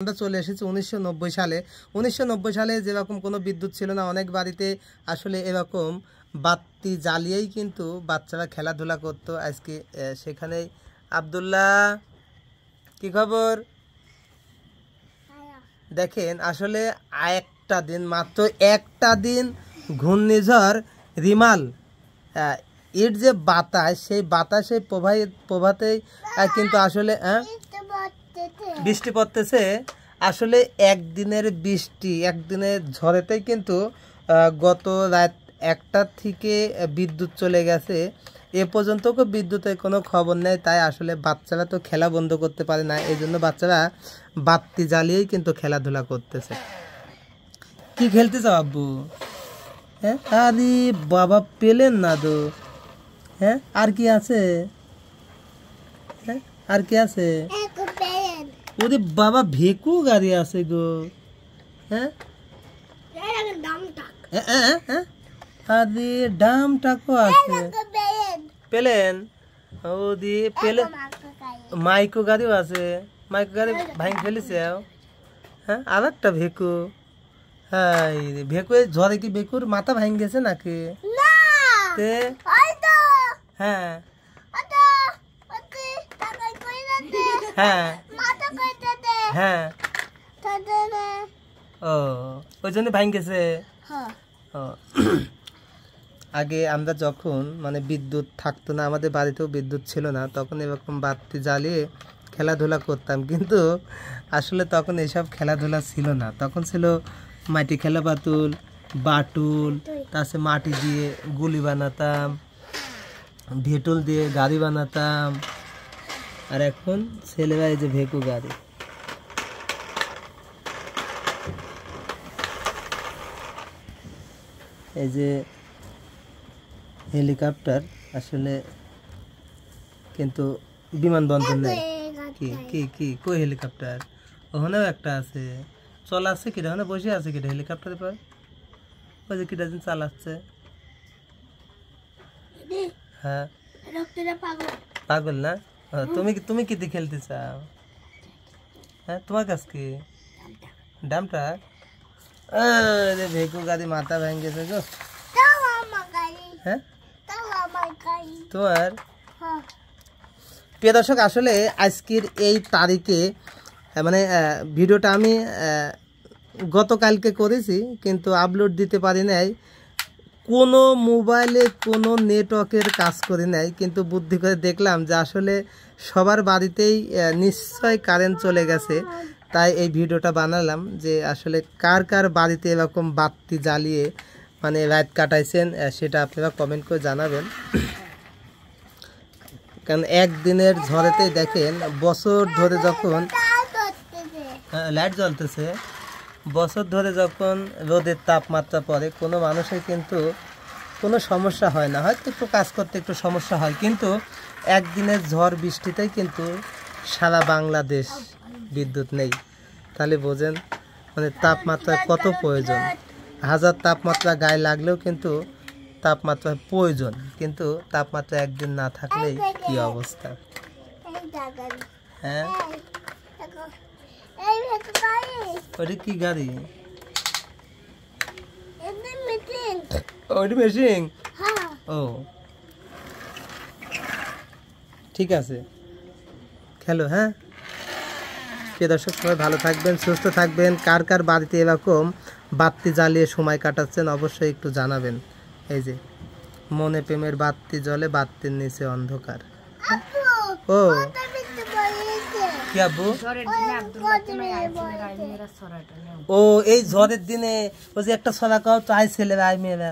আমরা চলে এসেছি 1990 সালে। 1990 সালে যেরকম কোনো বিদ্যুৎ ছিল না, অনেক বাড়িতে আসলে এরকম বাতি জ্বালিয়েই কিন্তু বাচ্চারা খেলাধুলা করতো। আজকে সেখানেই আব্দুল্লাহ, কি খবর? দেখেন আসলে একটা দিন, মাত্র একটা দিন ঘূর্ণিঝড় রিমাল এর যে বাতাস, সেই বাতাসের প্রভাতেই কিন্তু আসলে বৃষ্টি পড়তেছে। আসলে একদিনের বৃষ্টি, একদিনের ঝড়েতেই কিন্তু গত রাত 1টা থেকে বিদ্যুৎ চলে গেছে। এ পর্যন্ত বিদ্যুতের কোনো খবর নেই। তাই আসলে বাচ্চারা তো খেলা বন্ধ করতে পারে না, এই জন্য বাচ্চারা বাতি জ্বালিয়েই কিন্তু খেলাধুলা করতেছে। কি খেলতে চাও আব্বু? হ্যাঁ, আরে বাবা পেলেন না তো। হ্যাঁ, আর কি আছে? হ্যাঁ, আর কি আছে? ওরে বাবা, ভেকু গাড়ি আছে গো। হ্যাঁ, আরে ডাম টাকও আছে। পেলেন ওদি পেলে, মাইকো গাড়িও আছে। মাইকো গাড়ি ভাঙ ফেলেছে। হ্যাঁ, আর একটা ভেকু। হ্যাঁ, ভেকু ঝড়ে কি ভেকুর মাথা ভাঙ গেছে নাকি? হ্যাঁ হ্যাঁ হ্যাঁ, ও ওই জন্য ভাঙ গেছে। আগে আমরা যখন মানে বিদ্যুৎ থাকতো না, আমাদের বাড়িতেও বিদ্যুৎ ছিল না, তখন এরকম বাতি জ্বালিয়ে খেলাধুলা করতাম। কিন্তু আসলে তখন এসব খেলাধুলা ছিল না, তখন ছিল মাটি খেলা, বাতুল, বাটুল, তারপরে মাটি দিয়ে গুলি বানাতাম, ভেটুল দিয়ে গাড়ি বানাতাম। আর এখন ছেলেরা এই যে ভেকু গাড়ি। এই যে হেলিকপ্টার, আসলে কিন্তু বিমানবন্দর নেই। কি কি কি কই হেলিকপ্টার? ওখানেও একটা আছে, চলা আছে কিটা, ওখানে বসে আছে কিটা হেলিকপ্টারে পর, ওই যে কিটা দিন চালাচ্ছে। হ্যাঁ, পাগল না? তুমি তুমি কি দিয়ে খেলতে চাও? হ্যাঁ, তোমার কাছে কি ডামটা? ভেকু গাড়ি মাথা ভেঙে গেছে গো। হ্যাঁ, তোমার প্রিয় দর্শক, আসলে আজকের এই তারিখে মানে ভিডিওটা আমি গতকালকে করেছি, কিন্তু আপলোড দিতে পারি নাই। কোনো মোবাইলে কোনো নেটওয়ার্কের কাজ করে নাই, কিন্তু বুদ্ধি করে দেখলাম যে আসলে সবার বাড়িতেই নিশ্চয় কারেন্ট চলে গেছে। তাই এই ভিডিওটা বানালাম যে আসলে কার কার বাড়িতে এরকম বাতি জ্বালিয়ে মানে রাত কাটাইছেন, সেটা আপনারা কমেন্ট করে জানাবেন। কারণ একদিনের ঝড়েতেই দেখেন বছর ধরে যখন লাইট জ্বলতেছে, বছর ধরে যখন রোদের তাপমাত্রা পড়ে, কোনো মানুষের কিন্তু কোনো সমস্যা হয় না। হয়তো একটু কাজ করতে একটু সমস্যা হয়, কিন্তু একদিনের ঝড় বৃষ্টিতেই কিন্তু সারা বাংলাদেশ বিদ্যুৎ নেই। তাহলে বোঝেন মানে তাপমাত্রা কত প্রয়োজন। হাজার তাপমাত্রা গায়ে লাগলেও কিন্তু তাপমাত্রা প্রয়োজন, কিন্তু তাপমাত্রা একদিন না থাকলেই কি অবস্থা। হ্যাঁ, ওটা কি গাড়ি? ওইটা মেশিন। ও ঠিক আছে, খেলো। হ্যাঁ, প্রিয় দর্শক, সবাই ভালো থাকবেন, সুস্থ থাকবেন। কার কার বাড়িতে এরকম বাতি জ্বালিয়ে সময় কাটাচ্ছেন অবশ্যই একটু জানাবেন। এই যে মনে প্রেমের বাতি জ্বলে, বাতির নিচে অন্ধকার। ও কি আব্বু? ও এই ঝড়ের দিনে ওই যে একটা ছড়া কাও তো, আই ছেলেরা আই মেয়েরা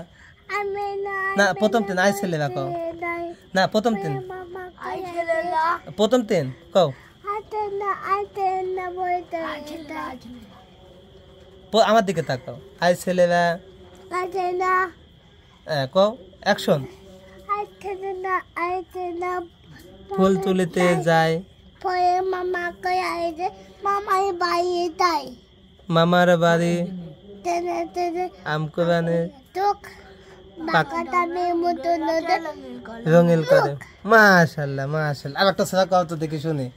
না, প্রথম দিন আই ছেলেরা কাও না, প্রথম দিন প্রথম দিন কও আমার দিকে তাকাও, আই ছেলেরা কও অ্যাকশন। ফুল তুলিতে যায়, মামার বাড়ি আমকো বানে রঙিল করে। মাশাআল্লাহ মাশাআল্লাহ। আর একটা ছড়া কও তো দেখি শুনি।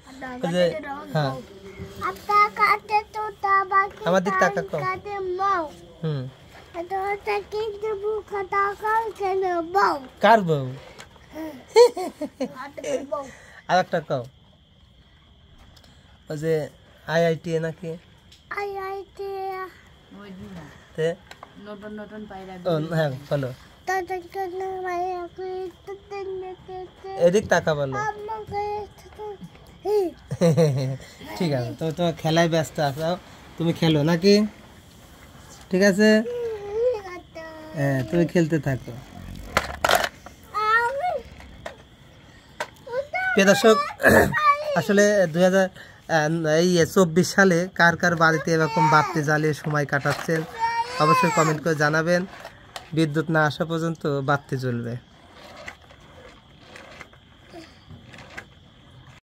হ্যাঁ, আমার দিক টাকা কম কার বউ আর একটা কও ওই যে আইআইটি নাকি হ্যাঁ বলো এদিক টাকা বলো ঠিক আছে তো তোমার খেলায় ব্যস্ত আছো তুমি খেলো নাকি ঠিক আছে হ্যাঁ তুমি খেলতে থাকো প্রিয় দর্শক আসলে 2024 সালে কার কার বাড়িতে এরকম বাতি জ্বালিয়ে সময় কাটাচ্ছেন অবশ্যই কমেন্ট করে জানাবেন বিদ্যুৎ না আসা পর্যন্ত বাতি জ্বলবে।